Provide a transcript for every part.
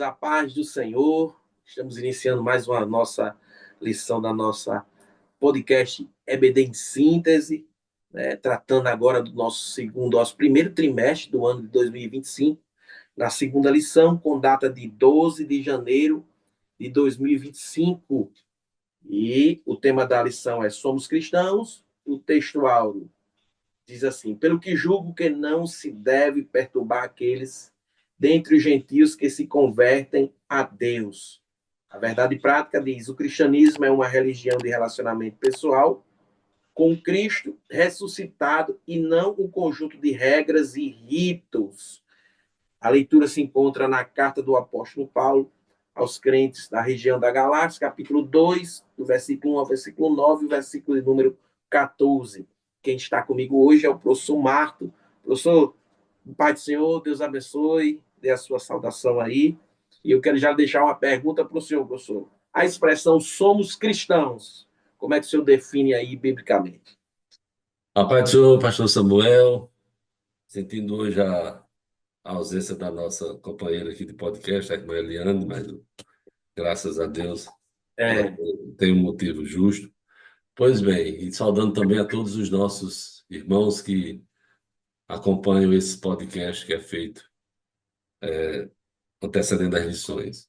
A paz do Senhor. Estamos iniciando mais uma nossa lição da nossa podcast EBD em Síntese, né? Tratando agora do nosso primeiro trimestre do ano de 2025, na segunda lição, com data de 12 de janeiro de 2025. E o tema da lição é Somos Cristãos. O texto áureo diz assim: pelo que julgo que não se deve perturbar aqueles dentre os gentios que se convertem a Deus. A verdade prática diz: o cristianismo é uma religião de relacionamento pessoal com Cristo ressuscitado e não um conjunto de regras e ritos. A leitura se encontra na carta do apóstolo Paulo aos crentes da região da Galáxia, capítulo 2, do versículo 1 ao versículo 9, o versículo de número 14. Quem está comigo hoje é o professor Marto. Professor, Pai do Senhor, Deus abençoe, dê a sua saudação aí. E eu quero já deixar uma pergunta para o senhor, professor. A expressão somos cristãos, como é que o senhor define aí biblicamente? A paz do Senhor, pastor Samuel, sentindo hoje a ausência da nossa companheira aqui de podcast, a irmã Eliane, mas graças a Deus ela É, tem um motivo justo. Pois bem, e saudando também a todos os nossos irmãos que acompanham esse podcast que é feito antecedendo as lições.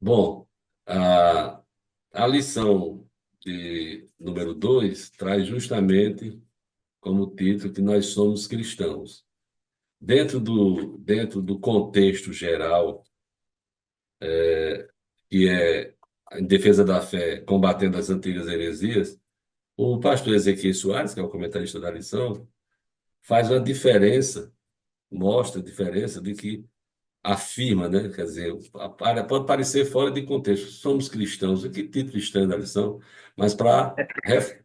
Bom, a, a lição de número 2 traz justamente como título que nós somos cristãos. Dentro do contexto geral, que é em defesa da fé, combatendo as antigas heresias, o pastor Ezequiel Soares, que é o comentarista da lição, faz uma diferença, mostra a diferença de que afirma, né? Quer dizer, pode parecer fora de contexto, somos cristãos, que título estranho da lição, mas para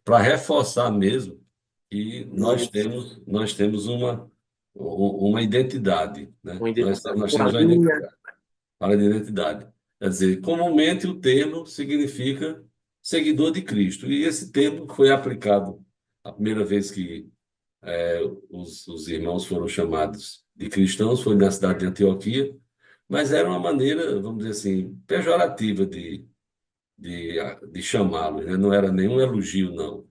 reforçar mesmo que nós temos uma identidade, né? Nós uma temos uma linha. identidade, para de identidade. Quer dizer, comumente o termo significa seguidor de Cristo, e esse termo foi aplicado a primeira vez que os irmãos foram chamados de cristãos, foi na cidade de Antioquia, mas era uma maneira, vamos dizer assim, pejorativa de chamá-los, né? Não era nenhum elogio, não.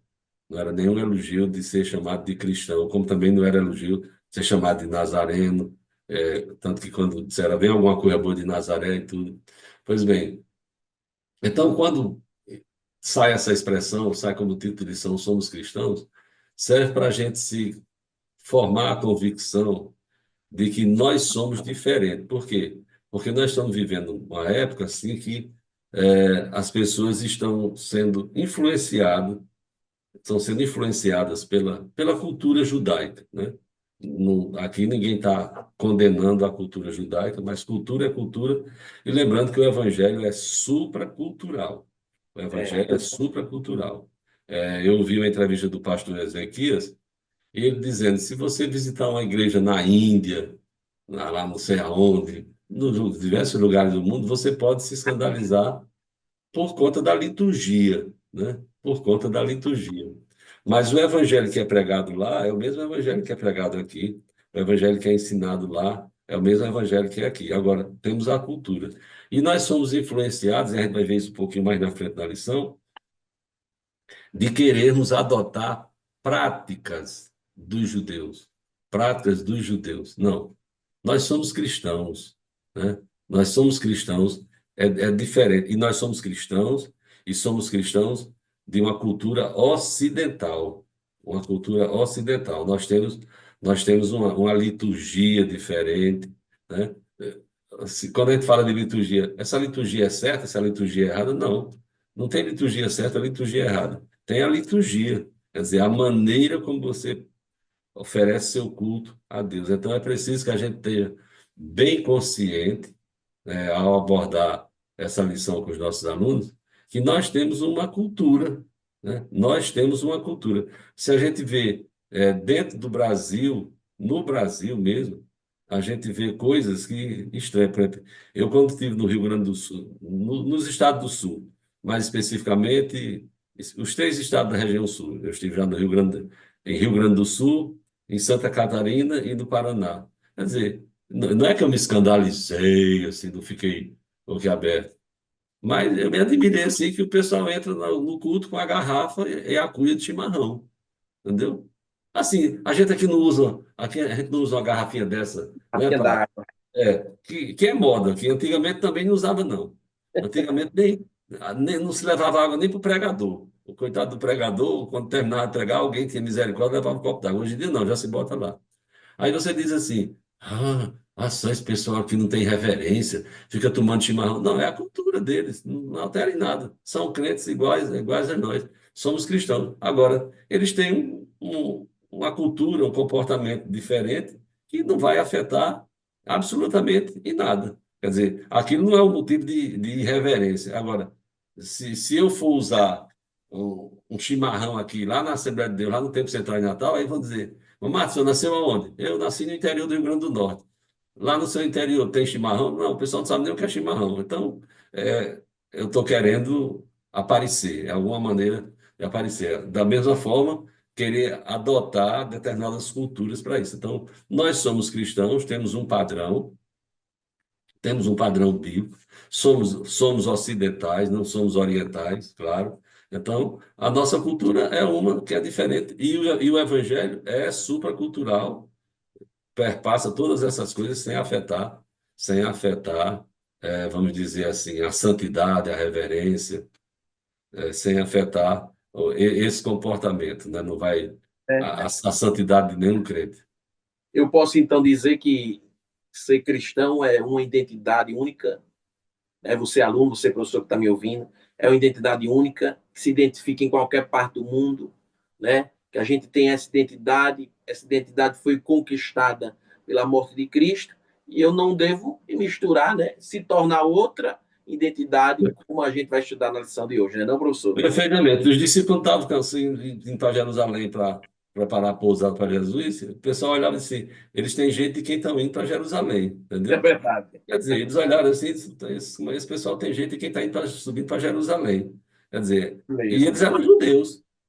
Não era nenhum elogio de ser chamado de cristão, como também não era elogio de ser chamado de nazareno, tanto que quando disseram, vem alguma coisa boa de Nazaré e tudo. Pois bem, então quando sai essa expressão, sai como título de lição, somos cristãos, serve para a gente se formar a convicção de que nós somos diferentes. Por quê? Porque nós estamos vivendo uma época assim que as pessoas estão sendo influenciadas pela cultura judaica, né? Aqui ninguém está condenando a cultura judaica, mas cultura é cultura. E lembrando que o evangelho é supracultural. O evangelho é supracultural. Eu ouvi uma entrevista do pastor Ezequias, e ele dizendo, se você visitar uma igreja na Índia, lá não sei aonde, nos diversos lugares do mundo, você pode se escandalizar por conta da liturgia, né? Por conta da liturgia. Mas o evangelho que é pregado lá é o mesmo evangelho que é pregado aqui. O evangelho que é ensinado lá é o mesmo evangelho que é aqui. Agora, temos a cultura. E nós somos influenciados, e a gente vai ver isso um pouquinho mais na frente da lição, de querermos adotar práticas dos judeus. Práticas dos judeus. Não. Nós somos cristãos, né? Nós somos cristãos, é diferente. E nós somos cristãos de uma cultura ocidental. Uma cultura ocidental. Nós temos uma liturgia diferente, né? Quando a gente fala de liturgia, essa liturgia é certa, essa liturgia é errada? Não. Não tem liturgia certa, liturgia errada. Tem a liturgia, quer dizer, a maneira como você oferece seu culto a Deus. Então é preciso que a gente esteja bem consciente, ao abordar essa lição com os nossos alunos, que nós temos uma cultura, né? Nós temos uma cultura. Se a gente vê dentro do Brasil, no Brasil mesmo, a gente vê coisas que estranham. Por exemplo, eu, quando estive no Rio Grande do Sul, nos estados do Sul, mais especificamente, os três estados da região sul, eu estive já no em Rio Grande do Sul, em Santa Catarina e no Paraná. Quer dizer, não é que eu me escandalizei, assim, não fiquei. boquiaberto. Mas eu me admirei assim que o pessoal entra no culto com a garrafa e a cuia de chimarrão, entendeu? Assim, a gente aqui não usa, aqui a gente não usa uma garrafinha dessa, A né, pinha d'água. que é moda, que antigamente também não usava, não. Antigamente não se levava água nem para o pregador. O coitado do pregador, quando terminava de pregar, alguém tinha misericórdia, levava um copo d'água. Hoje em dia não, já se bota lá. Aí você diz assim, só esse pessoal aqui não tem reverência, fica tomando chimarrão. Não, é a cultura deles, não altera em nada. São crentes iguais a nós. Somos cristãos. Agora, eles têm uma cultura, um comportamento diferente que não vai afetar absolutamente em nada. Quer dizer, aquilo não é um motivo de irreverência. Agora, se eu for usar um chimarrão aqui, lá na Assembleia de Deus, lá no Templo Central em Natal, aí vão dizer. Ô, Márcio, você nasceu aonde? Eu nasci no interior do Rio Grande do Norte. Lá no seu interior tem chimarrão? Não, o pessoal não sabe nem o que é chimarrão. Então, eu estou querendo aparecer, de alguma maneira de aparecer. Da mesma forma, querer adotar determinadas culturas para isso. Então, nós somos cristãos, temos um padrão bíblico, somos ocidentais, não somos orientais, claro. Então, a nossa cultura é uma que é diferente. E o evangelho é supracultural, perpassa todas essas coisas sem afetar, vamos dizer assim, a santidade, a reverência, sem afetar esse comportamento, né? Não vai a santidade de nenhum crente. Eu posso então dizer que ser cristão é uma identidade única, né? Você é aluno, você é professor que está me ouvindo, é uma identidade única, que se identifica em qualquer parte do mundo, né? Que a gente tem essa identidade foi conquistada pela morte de Cristo, e eu não devo me misturar, né? Se tornar outra identidade, como a gente vai estudar na lição de hoje, né, não, professor? Perfeitamente. Os discípulos estavam cansados de ir para Jerusalém para preparar a pousada para Jesus. O pessoal olhava assim, eles têm jeito de quem estão indo para Jerusalém, É entendeu? verdade. Quer dizer, eles olharam assim, esse pessoal tem jeito de quem está indo subindo para Jerusalém. Quer dizer, e Mesmo.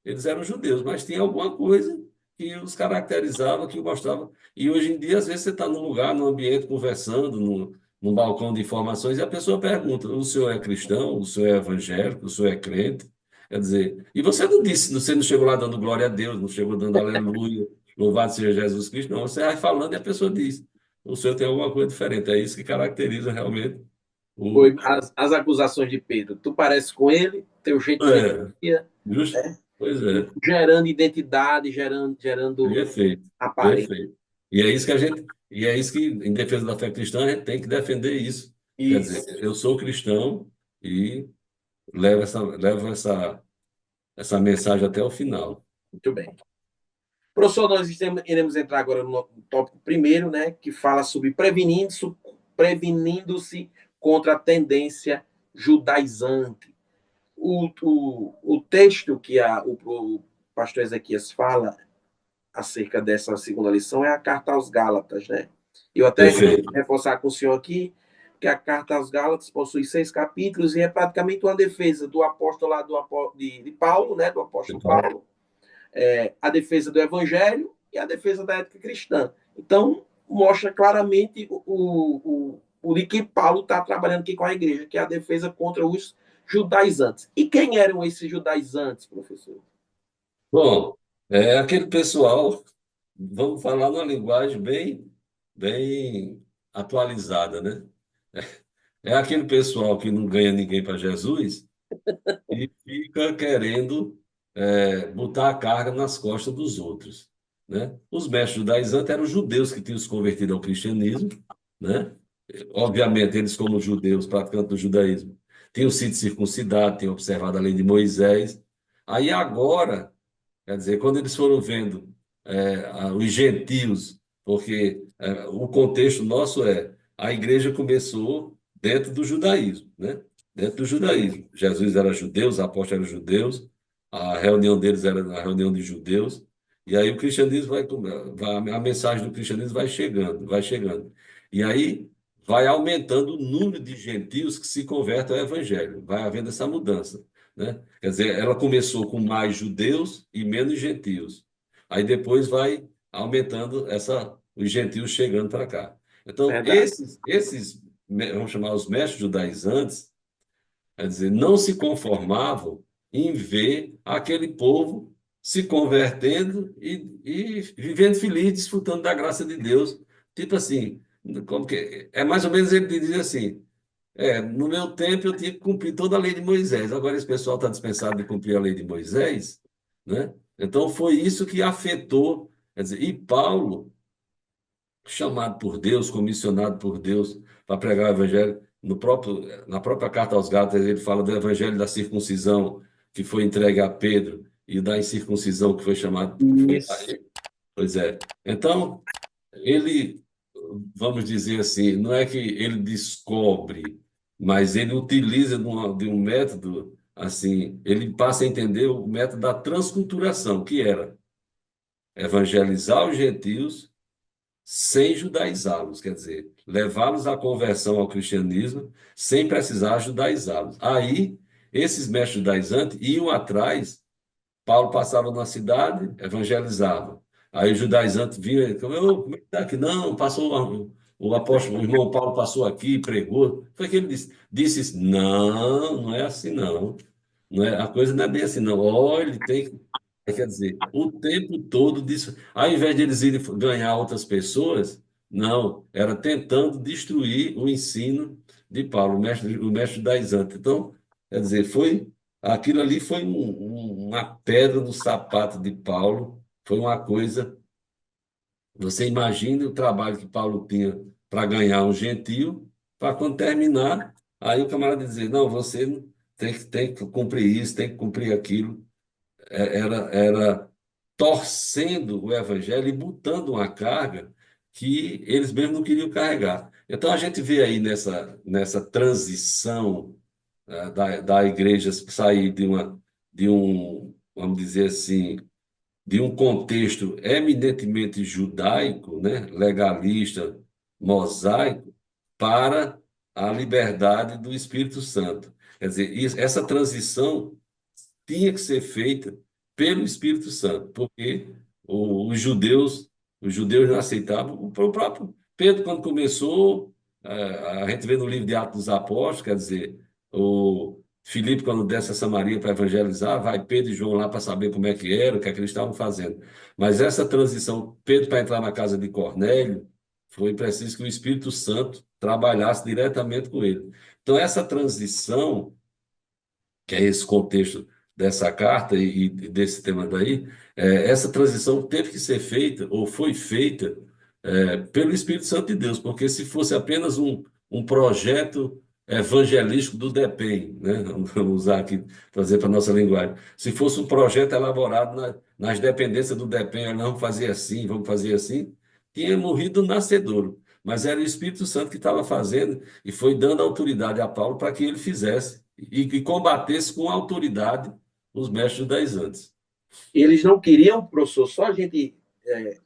eles eram judeus, mas tinha alguma coisa que os caracterizava, que mostrava. E hoje em dia, às vezes, você está num lugar, num ambiente, conversando, num balcão de informações, e a pessoa pergunta: o senhor é cristão? O senhor é evangélico? O senhor é crente? Quer dizer, e você não disse, você não chegou lá dando glória a Deus, não chegou dando aleluia, louvado seja Jesus Cristo, não. Você vai falando e a pessoa diz: o senhor tem alguma coisa diferente. É isso que caracteriza realmente Foi o. as acusações de Pedro. Tu parece com ele, teu jeito de É, energia, justo. né? Pois é, Gerando identidade, gerando perfeito, aparência. perfeito. E é isso que, em defesa da fé cristã, a gente tem que defender isso. Quer dizer, Isso. eu sou cristão e levo essa mensagem até o final. Muito bem. Professor, nós iremos entrar agora no tópico primeiro, né, que fala sobre prevenindo-se contra a tendência judaizante. O texto que o pastor Ezequias fala acerca dessa segunda lição é a carta aos Gálatas, né? Eu até quero Perfeito. reforçar com o senhor aqui que a carta aos Gálatas possui 6 capítulos e é praticamente uma defesa do apóstolo lá de Paulo, né? Do apóstolo Então, Paulo, a defesa do evangelho e a defesa da ética cristã. Então, mostra claramente o de que Paulo está trabalhando aqui com a igreja, que é a defesa contra os judaizantes. E quem eram esses judaizantes, professor? bom, é aquele pessoal, vamos falar numa linguagem bem, bem atualizada, né? É aquele pessoal que não ganha ninguém para Jesus e fica querendo botar a carga nas costas dos outros, né? Os mestres judaizantes eram os judeus que tinham se convertido ao cristianismo, né? Obviamente, eles, como judeus, praticantes do judaísmo, tinham sido circuncidados, tinham observado a lei de Moisés. Aí agora, quer dizer, quando eles foram vendo os gentios, porque o contexto nosso a igreja começou dentro do judaísmo, né? Dentro do judaísmo. Jesus era judeu, os apóstolos eram judeus, a reunião deles era a reunião de judeus, e aí o cristianismo a mensagem do cristianismo vai chegando, vai chegando. E aí vai aumentando o número de gentios que se convertem ao evangelho, vai havendo essa mudança, né? Quer dizer, ela começou com mais judeus e menos gentios. Aí depois vai aumentando os gentios chegando para cá. Então, Verdade. esses vamos chamar os mestres judaizantes, quer dizer, não se conformavam em ver aquele povo se convertendo e vivendo feliz, desfrutando da graça de Deus. Tipo assim, como que, é mais ou menos ele dizia assim, no meu tempo eu tinha que cumprir toda a lei de Moisés, agora esse pessoal está dispensado de cumprir a lei de Moisés, né? Então foi isso que afetou, quer dizer, e Paulo, chamado por Deus, comissionado por Deus para pregar o evangelho. Na própria carta aos Gálatas, ele fala do evangelho da circuncisão que foi entregue a Pedro e da incircuncisão que foi chamado. Isso. Pois é. Então, ele, vamos dizer assim, não é que ele descobre, mas ele utiliza de um método, assim, ele passa a entender o método da transculturação, que era evangelizar os gentios sem judaizá-los, quer dizer, levá-los à conversão ao cristianismo sem precisar judaizá-los. Aí, esses mestres judaizantes iam atrás, Paulo passava na cidade, evangelizava. Aí o judaizante vinha e falou, "Ô, como é que está aqui? Não, passou o apóstolo, o irmão Paulo passou aqui, pregou. Foi que ele disse, disse, não, não é assim não. Não é, a coisa não é bem assim não. Olha, ele tem que quer dizer, o tempo todo disso, ao invés de eles irem ganhar outras pessoas, não, era tentando destruir o ensino de Paulo, o mestre das antas. Então, quer dizer, aquilo ali foi uma pedra no sapato de Paulo, foi uma coisa. Você imagina o trabalho que Paulo tinha para ganhar um gentio, para quando terminar, aí o camarada dizer, não, você tem que cumprir isso, tem que cumprir aquilo. Era torcendo o evangelho e botando uma carga que eles mesmos não queriam carregar. Então a gente vê aí nessa transição da igreja sair de um, vamos dizer assim, de um contexto eminentemente judaico, né, legalista, mosaico, para a liberdade do Espírito Santo. Quer dizer, essa transição tinha que ser feita pelo Espírito Santo, porque os judeus não aceitavam. O próprio Pedro, quando começou, a gente vê no livro de Atos dos Apóstolos, quer dizer, o Filipe, quando desce a Samaria para evangelizar, vai Pedro e João lá para saber como é que era, o que é que eles estavam fazendo. Mas essa transição, Pedro para entrar na casa de Cornélio, foi preciso que o Espírito Santo trabalhasse diretamente com ele. Então, essa transição que é esse contexto dessa carta e desse tema daí, essa transição teve que ser feita, ou foi feita, pelo Espírito Santo de Deus, porque se fosse apenas um projeto evangelístico do DEPEN, né? Vamos usar aqui, trazer para a nossa linguagem. Se fosse um projeto elaborado nas dependências do DEPEN, olha, vamos fazer assim, vamos fazer assim, tinha morrido nascedouro. Mas era o Espírito Santo que estava fazendo e foi dando autoridade a Paulo para que ele fizesse e combatesse com autoridade os mestres judaizantes. Eles não queriam, professor, só a gente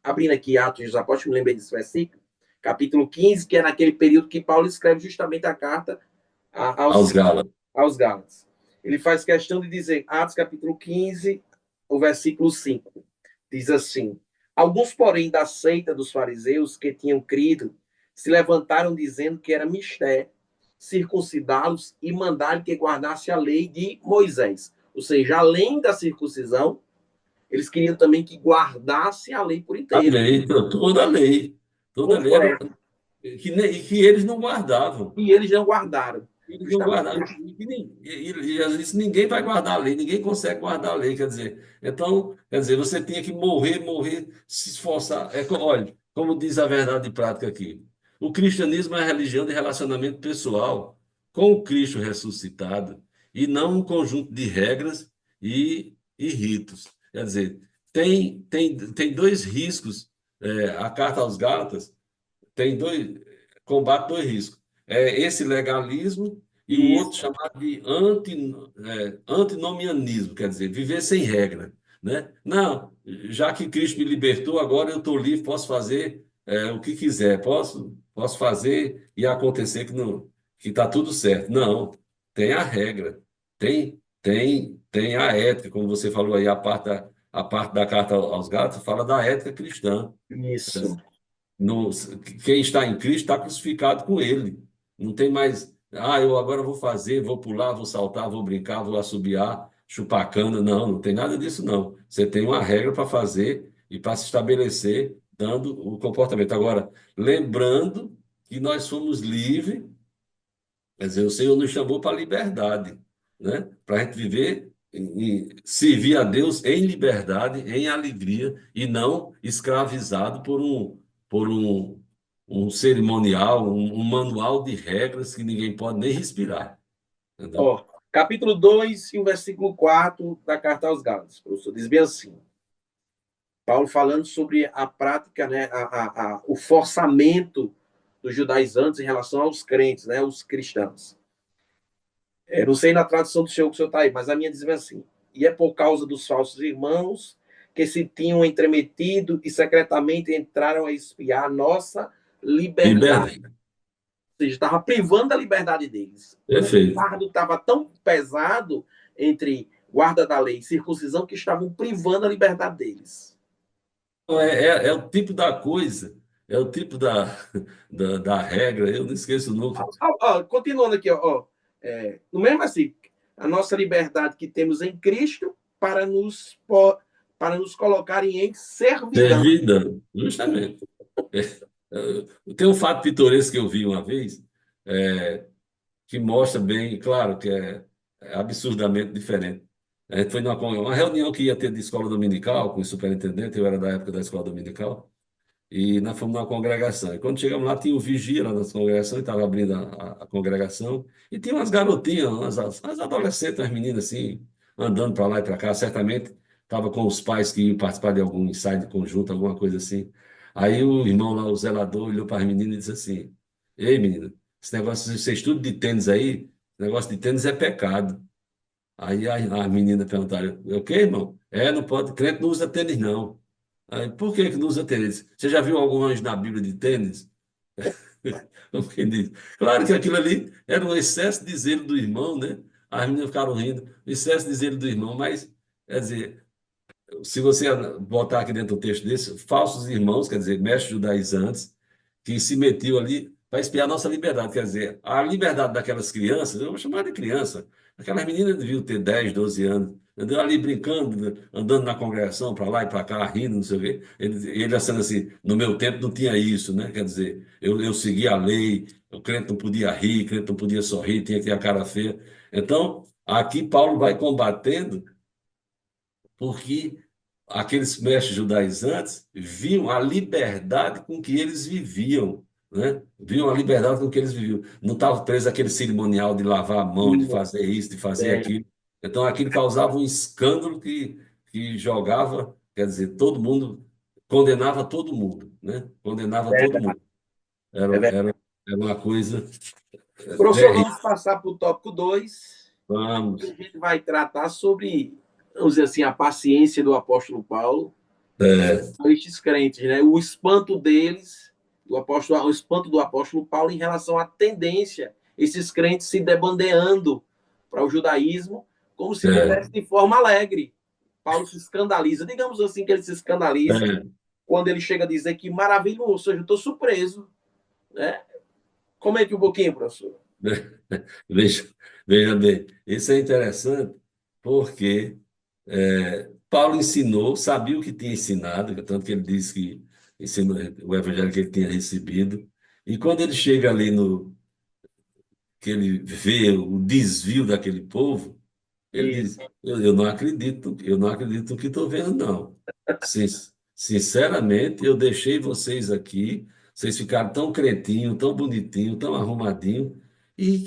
abrindo aqui Atos dos Apóstolos, me lembrei desse versículo, capítulo 15, que é naquele período que Paulo escreve justamente a carta Aos Gálatas. aos Gálatas. Ele faz questão de dizer, Atos capítulo 15, o versículo 5, diz assim: alguns, porém, da seita dos fariseus que tinham crido, se levantaram dizendo que era mistério circuncidá-los e mandar que guardasse a lei de Moisés. Ou seja, além da circuncisão, eles queriam também que guardasse a lei por A inteiro, lei, toda a lei. Toda a lei era completa. que eles não guardavam. E eles não guardaram. Eles não Justamente. guardaram. E às vezes ninguém vai guardar a lei, ninguém consegue guardar a lei, quer dizer. Então, quer dizer, você tinha que morrer, se esforçar. Olha, como diz a verdade prática aqui, o cristianismo é a religião de relacionamento pessoal com o Cristo ressuscitado e não um conjunto de regras e ritos. Quer dizer, tem dois riscos. A carta aos Gálatas tem combate dois riscos. Esse legalismo e o Isso. outro chamado de antinomianismo, quer dizer, viver sem regra, né? Não, já que Cristo me libertou, agora eu estou livre, posso fazer o que quiser, posso fazer e acontecer que está tudo certo. Não, tem a regra, tem a ética, como você falou aí, a parte da carta aos Gálatas fala da ética cristã. Isso. No, quem está em Cristo está crucificado com ele. Não tem mais, eu agora vou fazer, vou pular, vou saltar, vou brincar, vou assobiar, chupar cana. Não, não tem nada disso, não. Você tem uma regra para fazer e para se estabelecer, dando o comportamento. Agora, lembrando que nós somos livres, quer dizer, o Senhor nos chamou para a liberdade, né? Para a gente viver e servir a Deus em liberdade, em alegria, e não escravizado por um cerimonial, um manual de regras que ninguém pode nem respirar, entendeu? Ó, capítulo 2 e o versículo 4 da carta aos Gálatas, professor, diz bem assim, Paulo falando sobre a prática, né, o forçamento dos judaizantes em relação aos crentes, né, os cristãos. Não sei na tradução do senhor que o senhor está aí, mas a minha diz bem assim, e é por causa dos falsos irmãos que se tinham entremetido e secretamente entraram a espiar a nossa liberdade. Liberdade. Ou seja, estava privando da liberdade deles. O Perfeito. fardo estava tão pesado entre guarda da lei e circuncisão que estavam privando a liberdade deles. Então, é o tipo da coisa, é o tipo da regra, eu não esqueço nunca. Continuando aqui, no mesmo assim, a nossa liberdade que temos em Cristo para nos colocarem em servidão. Servidão, justamente. Tem um fato pitoresco que eu vi uma vez, é, que mostra bem, claro, que é absurdamente diferente. A gente foi uma reunião que ia ter de escola dominical com o superintendente, eu era da época da escola dominical, e nós fomos numa congregação. E quando chegamos lá, tinha o vigia lá na congregação, e estava abrindo a congregação, e tinha umas garotinhas, umas adolescentes, umas meninas assim, andando para lá e para cá, certamente estava com os pais que iam participar de algum ensaio de conjunto, alguma coisa assim. Aí o irmão lá, o zelador, olhou para as meninas e disse assim: Ei, menina, esse negócio, você estuda de tênis aí, esse negócio de tênis é pecado. Aí a menina perguntaram: o quê, irmão? Não pode, crente não usa tênis, não. Aí, por que que não usa tênis? Você já viu algum anjo na Bíblia de tênis? Como quem diz. Claro que aquilo ali era um excesso de zelo do irmão, né? As meninas ficaram rindo, excesso de zelo do irmão, mas, quer dizer, se você botar aqui dentro do texto desse, falsos irmãos, quer dizer, mestres judaizantes, que se metiam ali para espiar a nossa liberdade, quer dizer, a liberdade daquelas crianças, eu vou chamar de criança, aquelas meninas deviam ter 10, 12 anos, andando ali brincando, né, andando na congregação, para lá e para cá, rindo, não sei o quê. Ele achando assim, no meu tempo não tinha isso, né? Quer dizer, eu seguia a lei, o crente não podia rir, o crente não podia sorrir, tinha que ter a cara feia. Então, aqui Paulo vai combatendo porque aqueles mestres judaizantes viam a liberdade com que eles viviam, né? Viam a liberdade com que eles viviam. Não estavam presos àquele cerimonial de lavar a mão, de fazer isso, de fazer É, aquilo. Então, aquilo causava um escândalo que jogava, quer dizer, todo mundo, condenava todo mundo, né? Condenava todo verdade, mundo. Era, é verdade. era, era uma coisa Professor, terrível. vamos passar para o tópico 2. A Vamos. gente vai tratar sobre, vamos dizer assim, a paciência do apóstolo Paulo É, com estes crentes, né? O espanto deles, o espanto do apóstolo Paulo em relação à tendência, esses crentes se debandeando para o judaísmo, como se é, tivesse de forma alegre. Paulo se escandaliza, digamos assim que ele se escandaliza é. quando ele chega a dizer que maravilhoso, ou seja, eu estou surpreso, né? Comente um pouquinho, professor. Veja, veja bem, isso é interessante porque Paulo ensinou, sabia o que tinha ensinado, tanto que ele disse que ensinou o evangelho que ele tinha recebido, e quando ele chega ali no que ele vê o desvio daquele povo, ele diz: Isso. eu não acredito no que estou vendo, não. Sin- Sinceramente, eu deixei vocês aqui, vocês ficaram tão cretinho, tão bonitinho, tão arrumadinho, e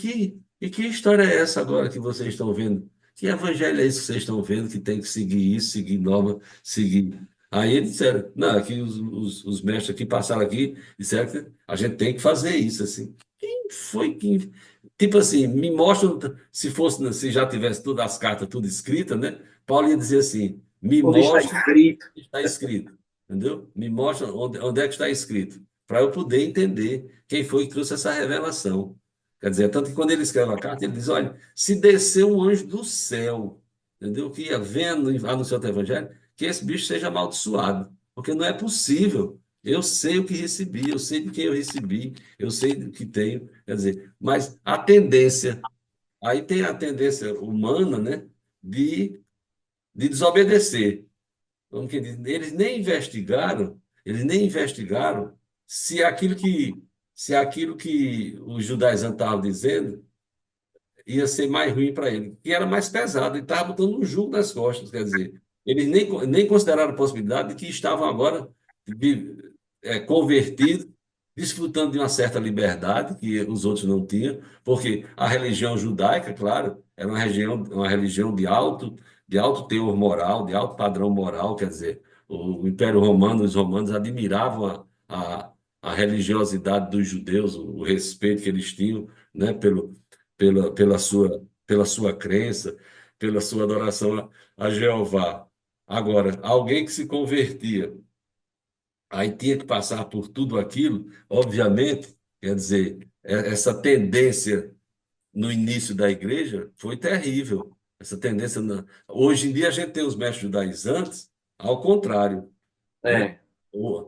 que história é essa agora que vocês estão vendo? Que evangelho é esse que vocês estão vendo que tem que seguir isso, seguir norma, seguir? Aí eles disseram: não, aqui os mestres aqui passaram aqui, disseram que a gente tem que fazer isso, assim. Quem foi que tipo assim, me mostra, se fosse, se já tivesse todas as cartas tudo escrita, né? Paulo ia dizer assim, me Onde está mostra o escrito. que está escrito, entendeu? Me mostra onde é que está escrito, para eu poder entender quem foi que trouxe essa revelação. Quer dizer, tanto que quando ele escreve a carta, ele diz, olha, se desceu um anjo do céu, entendeu? Que ia vendo, anunciando o evangelho, que esse bicho seja amaldiçoado, porque não é possível. Eu sei o que recebi, eu sei de quem eu recebi, eu sei do que tenho. Quer dizer, mas a tendência, aí tem a tendência humana, né, de desobedecer. Vamos que dizer, eles nem investigaram se aquilo que, se aquilo que os judaizantes estavam dizendo ia ser mais ruim para ele, que era mais pesado, ele estava botando um jugo nas costas, quer dizer, eles nem consideraram a possibilidade de que estavam agora convertidos, desfrutando de uma certa liberdade que os outros não tinham, porque a religião judaica, claro, era uma religião de alto teor moral, de alto padrão moral, quer dizer, o Império Romano, os romanos admiravam a religiosidade dos judeus, o respeito que eles tinham, né, pela sua crença, pela sua adoração a Jeová. Agora, alguém que se convertia, aí tinha que passar por tudo aquilo, obviamente, quer dizer, essa tendência no início da igreja foi terrível. Essa tendência. Hoje em dia a gente tem os mestres judaizantes, ao contrário, né? É,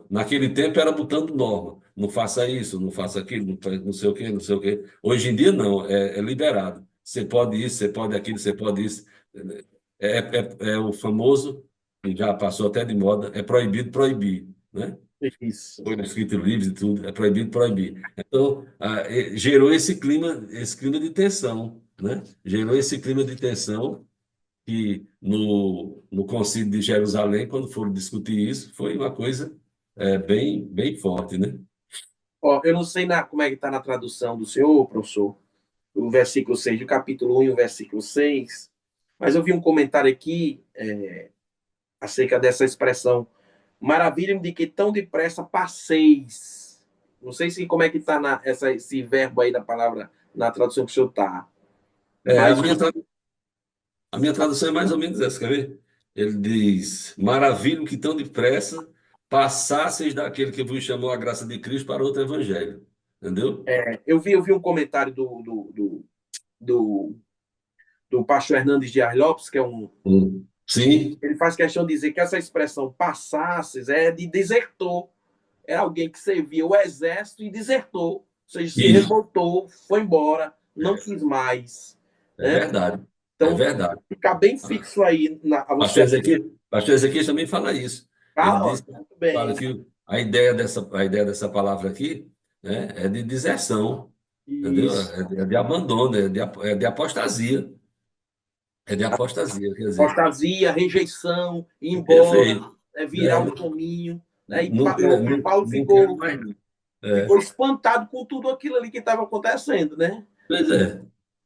Naquele tempo era botando norma. Não faça isso, não faça aquilo, não sei o quê, não sei o quê. Hoje em dia não, é liberado. Você pode isso, você pode aquilo, você pode isso. É o famoso, que já passou até de moda, é proibido proibir, né? isso. Foi escrito em livros e tudo, é proibido proibir. Então, gerou esse clima de tensão, né? Gerou esse clima de tensão que no Concílio de Jerusalém, quando foram discutir isso, foi uma coisa bem forte, né? Ó, eu não sei como é que está na tradução do senhor, professor, o versículo 6 do capítulo 1 e o versículo 6, mas eu vi um comentário aqui acerca dessa expressão, maravilha-me de que tão depressa passeis. Não sei se como é que está esse verbo aí da palavra na tradução que o senhor está. É, Mas a minha tradução é mais ou menos essa, quer ver? Ele diz: maravilho que tão depressa passasseis daquele que vos chamou a graça de Cristo para outro evangelho. Entendeu? eu vi um comentário do, do pastor Hernandes Dias Lopes, que é um. Sim, Ele faz questão de dizer que essa expressão passasses é de desertor. É alguém que servia o exército e desertou. Ou seja, se isso. revoltou, foi embora, não quis mais. É Né? verdade. É Então, verdade. ficar bem fixo aí a você. Pastor Ezequiel também fala isso. Ele Ah, diz, ó, muito fala bem. que a ideia dessa palavra aqui, né, é de deserção, entendeu? Isso. É de abandono, é de apostasia. É de apostasia, quer dizer, Apostasia, rejeição, ir embora, perfeito. virar É, o caminho. Né? E Paulo não quero ficou, mais. Não. ficou É, espantado com tudo aquilo ali que estava acontecendo, né? pois é,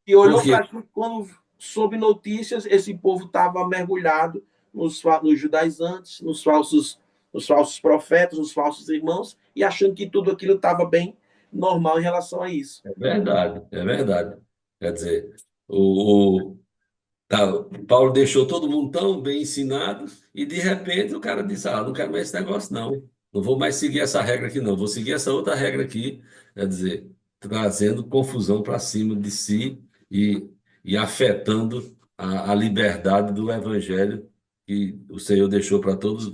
E olhou porque para aquilo quando soube notícias, esse povo estava mergulhado nos judaizantes, nos falsos profetas, nos falsos irmãos, e achando que tudo aquilo estava bem normal em relação a isso. é verdade, é verdade. Quer dizer, o, Tá, Paulo deixou todo mundo tão bem ensinado e de repente o cara disse: Ah, não quero mais esse negócio, não. Não vou mais seguir essa regra aqui, não. Vou seguir essa outra regra aqui. Quer dizer, trazendo confusão para cima de si e, e afetando a liberdade do evangelho que o Senhor deixou para todos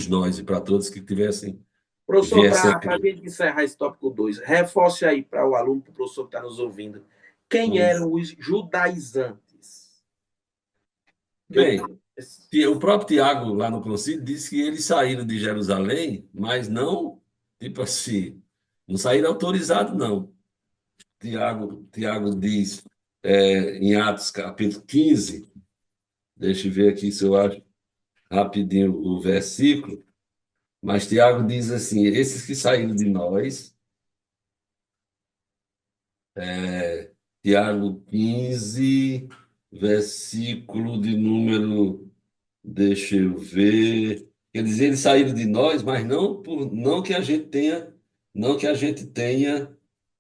nós e para todos que tivessem, Professor, viessem a para a crer. gente encerrar esse tópico 2, reforce aí para o aluno, para o professor que está nos ouvindo, quem Hum. eram os judaizantes? Que eu... Bem, o próprio Tiago, lá no concílio, disse que eles saíram de Jerusalém, mas não, tipo assim, não saíram autorizados, não. Tiago diz, em Atos capítulo 15, deixa eu ver aqui se eu acho rapidinho o versículo, mas Tiago diz assim: esses que saíram de nós, Tiago 15, versículo de número. Deixa eu ver. Quer dizer, eles saíram de nós, mas não que a gente tenha, não que a gente tenha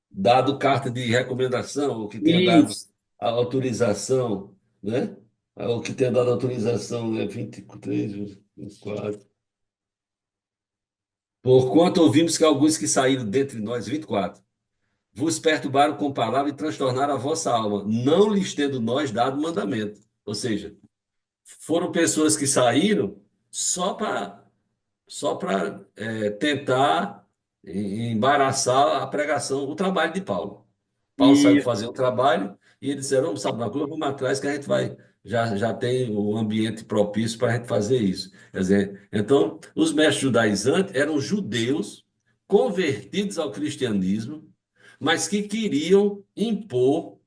dado carta de recomendação, ou que tenha dado Isso. a autorização, né? O que tenha dado autorização é 23, 24. Porquanto ouvimos que alguns que saíram dentre nós, 24, vos perturbaram com palavra e transtornaram a vossa alma, não lhes tendo nós dado mandamento. Ou seja, foram pessoas que saíram só para só para tentar embaraçar a pregação, o trabalho de Paulo. Paulo saiu E, fazer o trabalho e eles disseram, vamos, sabe uma coisa, vamos atrás que a gente vai, já tem o ambiente propício para a gente fazer isso. Quer dizer, então, os mestres judaizantes eram judeus convertidos ao cristianismo, mas que queriam impor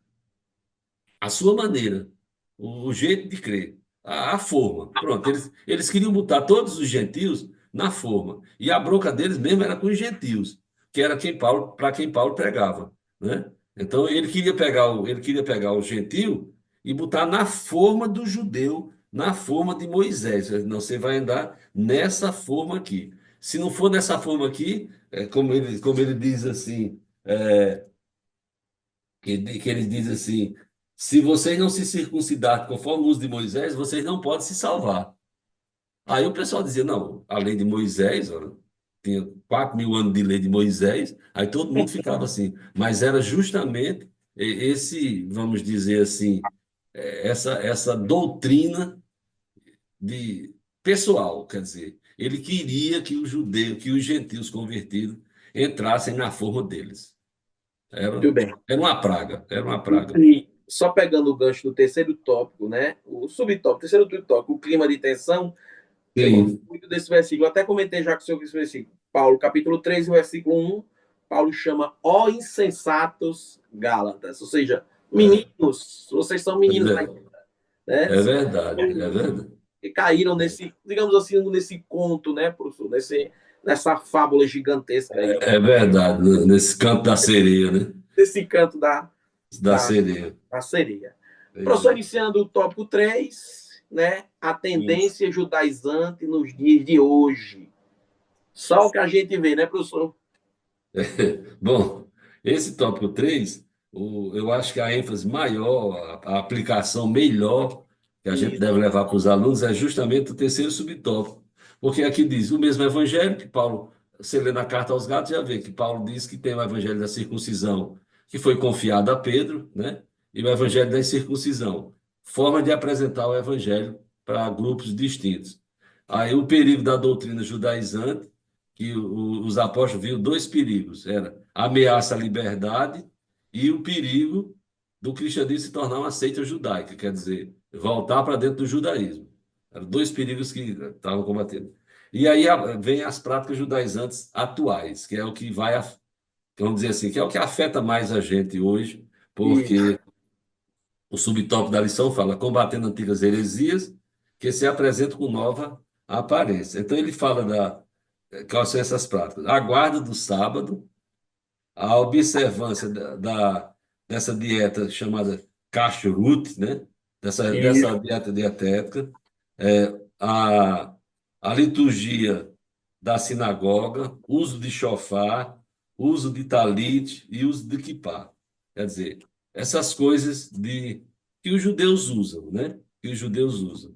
a sua maneira, o jeito de crer, a forma. Pronto, eles queriam botar todos os gentios na forma. E a bronca deles mesmo era com os gentios, que era para quem Paulo pregava, né? Então ele queria pegar o gentio e botar na forma do judeu, na forma de Moisés. Não, você vai andar nessa forma aqui. Se não for nessa forma aqui, como ele diz assim, que ele diz assim: se vocês não se circuncidarem conforme o uso de Moisés, vocês não podem se salvar. Aí o pessoal dizia: não, a lei de Moisés, olha, tinha 4.000 anos de lei de Moisés, aí todo mundo ficava assim. Mas era justamente esse, vamos dizer assim, essa doutrina de pessoal, quer dizer, ele queria que os judeus, que os gentios convertidos entrassem na forma deles. Era, muito bem. era uma praga, era uma praga. E só pegando o gancho do terceiro tópico, né? O subtópico, terceiro tópico, o clima de tensão. Eu gosto Sim. muito desse versículo. Até comentei já com o senhor esse versículo. Paulo, capítulo 3, versículo 1. Paulo chama ó insensatos Gálatas. Ou seja, É, meninos, vocês são é meninos, ver- né? é verdade, é verdade. Que caíram nesse, digamos assim, nesse conto, né, professor? Nessa fábula gigantesca aí, É verdade, nesse canto da sereia, né? desse canto Da da, sereia. da sereia. Pois Professor, é. iniciando o tópico 3, né? A Isso. tendência judaizante nos dias de hoje. Só o que a gente vê, né, professor? Bom, esse tópico 3, eu acho que a ênfase maior, a aplicação melhor que a gente Isso, deve levar para os alunos é justamente o terceiro subtópico. Porque aqui diz o mesmo evangelho que Paulo, você lê na carta aos Gálatas, já vê que Paulo diz que tem o evangelho da circuncisão, que foi confiado a Pedro, né? E o evangelho da incircuncisão, forma de apresentar o evangelho para grupos distintos. Aí o perigo da doutrina judaizante que os apóstolos viram dois perigos, era a ameaça à liberdade e o perigo do cristianismo se tornar uma seita judaica, quer dizer, voltar para dentro do judaísmo. Eram dois perigos que estavam combatendo. E aí vem as práticas judaizantes atuais, que é o que vai, vamos dizer assim, que é o que afeta mais a gente hoje, isso, porque o subtópico da lição fala combatendo antigas heresias que se apresentam com nova aparência. Então ele fala quais são essas práticas? A guarda do sábado, a observância dessa dieta chamada kashrut, né? Dessa isso, dieta dietética, a, a liturgia da sinagoga, uso de shofar, uso de talit e uso de kippah. Quer dizer, essas coisas que os judeus usam, né? Que os judeus usam.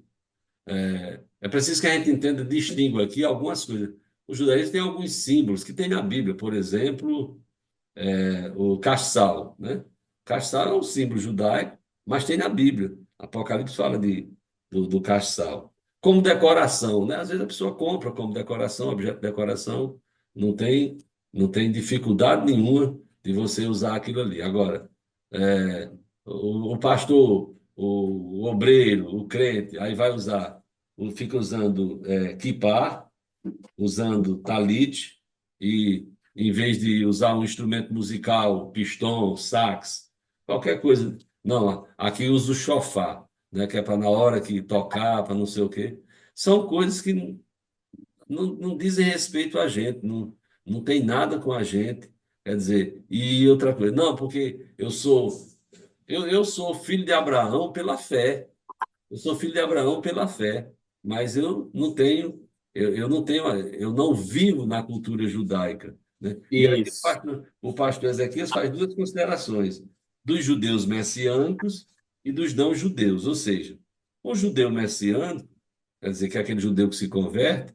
É preciso que a gente entenda, distinga aqui algumas coisas. O judaísmo tem alguns símbolos que tem na Bíblia, por exemplo, o castiçal, né? O castiçal é um símbolo judaico, mas tem na Bíblia. Apocalipse fala do castiçal. Como decoração, né? Às vezes a pessoa compra como decoração, objeto de decoração, não tem, não tem dificuldade nenhuma de você usar aquilo ali. Agora, o pastor, o obreiro, o crente, aí vai usar, fica usando kippah, usando talit, e em vez de usar um instrumento musical, pistão, sax, qualquer coisa. Não, aqui usa o chofar, né, que é para na hora que tocar, para não sei o quê. São coisas que não dizem respeito a gente, não tem nada com a gente. Quer dizer, e outra coisa, não, porque eu sou filho de Abraão pela fé. Eu sou filho de Abraão pela fé, mas eu não tenho, eu não vivo na cultura judaica, né? E aí isso. o pastor Ezequias faz duas considerações, dos judeus messiânicos e dos não judeus, ou seja, o judeu messiânico, quer dizer, que é aquele judeu que se converte,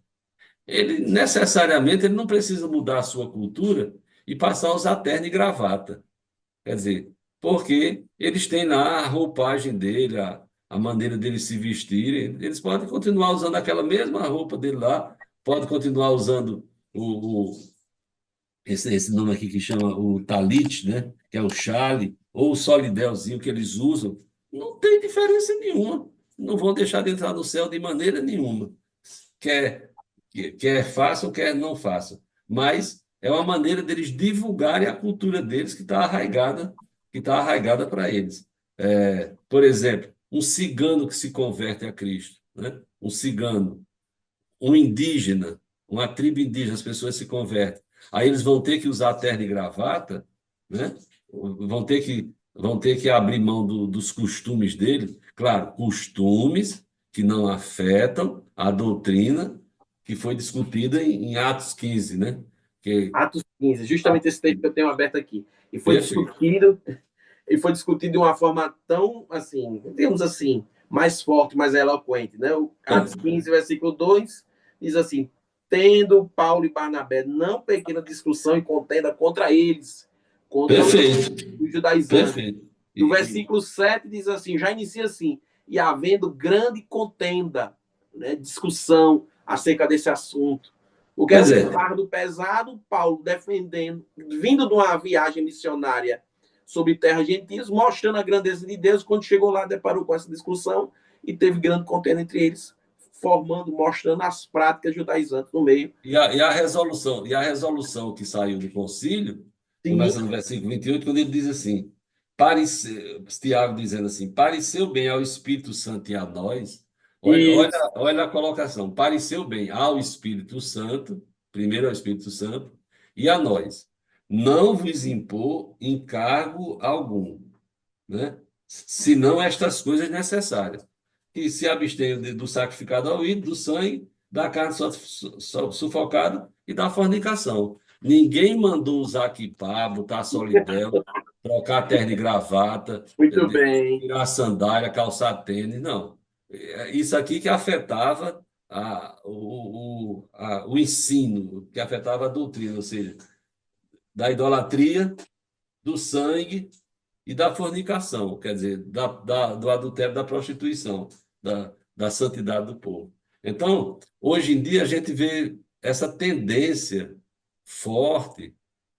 ele necessariamente ele não precisa mudar a sua cultura e passar a usar terno e gravata. Quer dizer, porque eles têm lá a roupagem dele, a maneira deles se vestirem. Eles podem continuar usando aquela mesma roupa dele lá, pode continuar usando esse nome aqui que chama o talit, né? Que é o chale, ou o solidelzinho que eles usam, não tem diferença nenhuma. Não vão deixar de entrar no céu de maneira nenhuma. Quer, quer façam, quer não façam. Mas é uma maneira deles divulgarem a cultura deles que está arraigada para eles. Por exemplo, um cigano que se converte a Cristo, né? Um cigano, um indígena, uma tribo indígena, as pessoas se convertem. Aí eles vão ter que usar terno e gravata, né? Vão ter que abrir mão dos costumes dele. Claro, costumes que não afetam a doutrina que foi discutida em Atos 15, né? Que, Atos 15, justamente esse texto que eu tenho aberto aqui. E foi perfeito. discutido, e foi discutido de uma forma tão, assim, digamos assim, mais forte, mais eloquente, né? O Atos 15, versículo 2, diz assim: tendo Paulo e Barnabé não pequena discussão e contenda contra eles, contra Perfeito. os judaizantes. Perfeito. E o versículo 7 diz assim, já inicia assim: e havendo grande contenda, né, discussão acerca desse assunto. Porque era Pois um é. fardo pesado, Paulo defendendo, vindo de uma viagem missionária sobre terras gentias, mostrando a grandeza de Deus. Quando chegou lá, deparou com essa discussão e teve grande contenda entre eles, formando, mostrando as práticas judaizantes no meio. E a resolução que saiu do concílio, Sim, começa no versículo 28, quando ele diz assim: Tiago dizendo assim, pareceu bem ao Espírito Santo e a nós. Olha, olha, isso. olha a colocação: pareceu bem ao Espírito Santo, primeiro ao Espírito Santo, e a nós, não vos impor encargo algum, né? Senão estas coisas necessárias, que se abstenham do sacrificado ao ídolo, do sangue, da carne sufocada e da fornicação. Ninguém mandou usar quipá, botar solidão, trocar terno e gravata, Muito bem. tirar sandália, calçar tênis, não. Isso aqui que afetava o ensino, que afetava a doutrina, ou seja, da idolatria, do sangue e da fornicação, quer dizer, do adultério, da prostituição, da santidade do povo. Então, hoje em dia, a gente vê essa tendência forte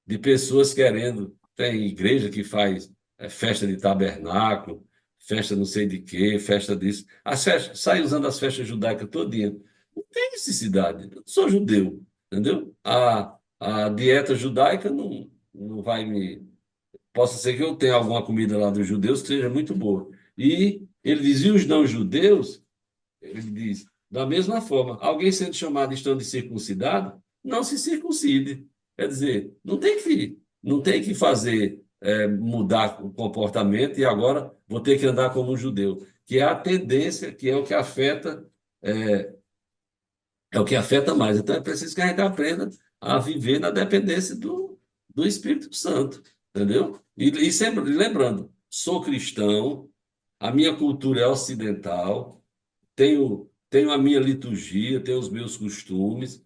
de pessoas querendo. Tem igreja que faz festa de tabernáculo, festa não sei de quê, festa disso. As festas, sai usando as festas judaicas todinha. Não tem necessidade. Eu não sou judeu, entendeu? A dieta judaica não vai me. Possa ser que eu tenha alguma comida lá dos judeus que seja muito boa. E ele diz, e os não-judeus, ele diz, da mesma forma, alguém sendo chamado estando circuncidado, não se circuncide. Quer dizer, não tem que fazer, mudar o comportamento e agora vou ter que andar como um judeu, que é a tendência, que é, é o que afeta mais. Então é preciso que a gente aprenda a viver na dependência do Espírito Santo, entendeu? E sempre lembrando, sou cristão, a minha cultura é ocidental, tenho a minha liturgia, tenho os meus costumes.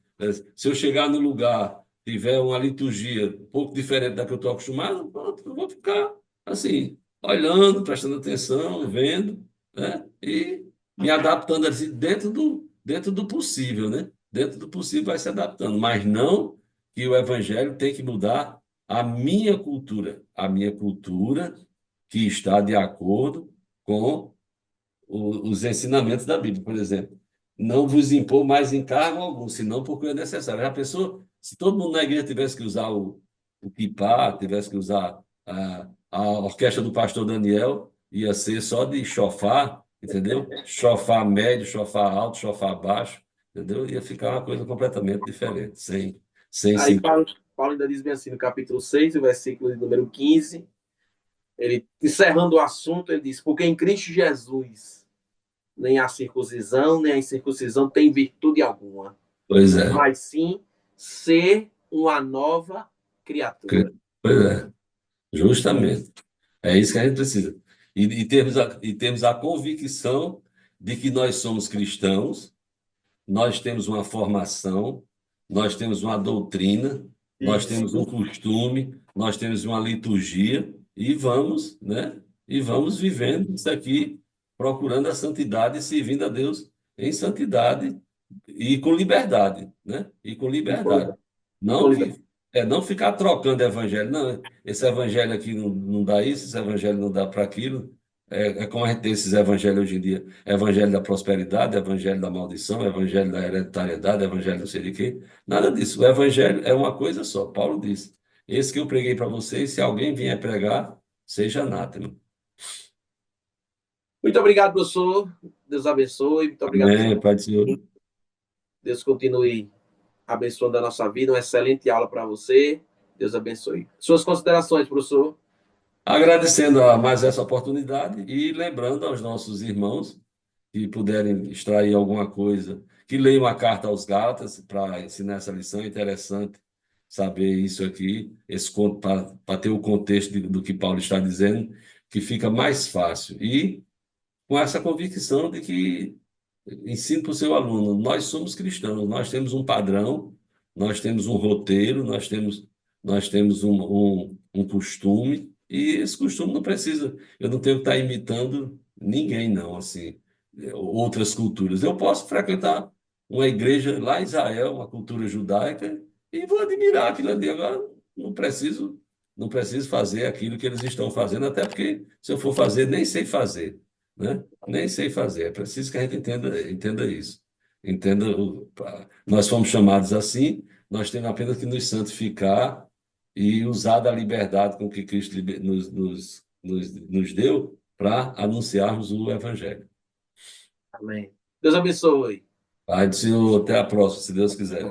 Se eu chegar no lugar, tiver uma liturgia um pouco diferente da que eu estou acostumado, pronto, eu vou ficar assim, olhando, prestando atenção, vendo, né? E me adaptando assim, dentro do possível, né? Dentro do possível vai se adaptando, mas não que o evangelho tem que mudar a minha cultura que está de acordo com os ensinamentos da Bíblia, por exemplo. Não vos impor mais encargo algum, senão porque é necessário. Já pensou, se todo mundo na igreja tivesse que usar o kipá, tivesse que usar a orquestra do pastor Daniel, ia ser só de chofar, entendeu? Chofar médio, chofar alto, chofar baixo, entendeu? Ia ficar uma coisa completamente diferente, sem Aí sentido. Paulo ainda diz bem assim no capítulo 6, o versículo de número 15, ele, encerrando o assunto, ele diz, porque em Cristo Jesus nem a circuncisão, nem a incircuncisão tem virtude alguma, Pois é, mas sim ser uma nova criatura. pois é, justamente. É isso que a gente precisa. E temos a convicção de que nós somos cristãos, nós temos uma formação, nós temos uma doutrina, nós Isso. temos um costume, nós temos uma liturgia e vamos, né? E vamos vivendo isso aqui, procurando a santidade e servindo a Deus em santidade e com liberdade, né? E com E liberdade. com Não liberdade. não ficar trocando evangelho. Não, esse evangelho aqui não dá isso, esse evangelho não dá para aquilo. É como a gente tem esses evangelhos hoje em dia: evangelho da prosperidade, evangelho da maldição, evangelho da hereditariedade, evangelho não sei de quê. Nada disso. O evangelho é uma coisa só. Paulo disse: esse que eu preguei para vocês, se alguém vier pregar, seja anátema. Muito obrigado, professor. Deus abençoe. Muito obrigado por Amém, Pai do Senhor. Deus continue abençoando a nossa vida. Uma excelente aula para você. Deus abençoe. Suas considerações, professor. Agradecendo a mais essa oportunidade e lembrando aos nossos irmãos que puderem extrair alguma coisa, que leiam a carta aos Gálatas para ensinar essa lição. É interessante saber isso aqui, para ter o contexto do que Paulo está dizendo, que fica mais fácil. E com essa convicção de que ensine para o seu aluno, nós somos cristãos, nós temos um padrão, nós temos um roteiro, nós temos um costume, e esse costume não precisa, eu não tenho que estar imitando ninguém, não, assim, outras culturas. Eu posso frequentar uma igreja lá em Israel, uma cultura judaica, e vou admirar aquilo ali. Agora, não preciso fazer aquilo que eles estão fazendo, até porque se eu for fazer, nem sei fazer, né? Nem sei fazer. É preciso que a gente entenda isso. Entenda, nós fomos chamados assim, nós temos apenas que nos santificar e usar da liberdade com que Cristo nos deu para anunciarmos o Evangelho. Amém. Deus abençoe. Pai do Senhor, até a próxima, se Deus quiser.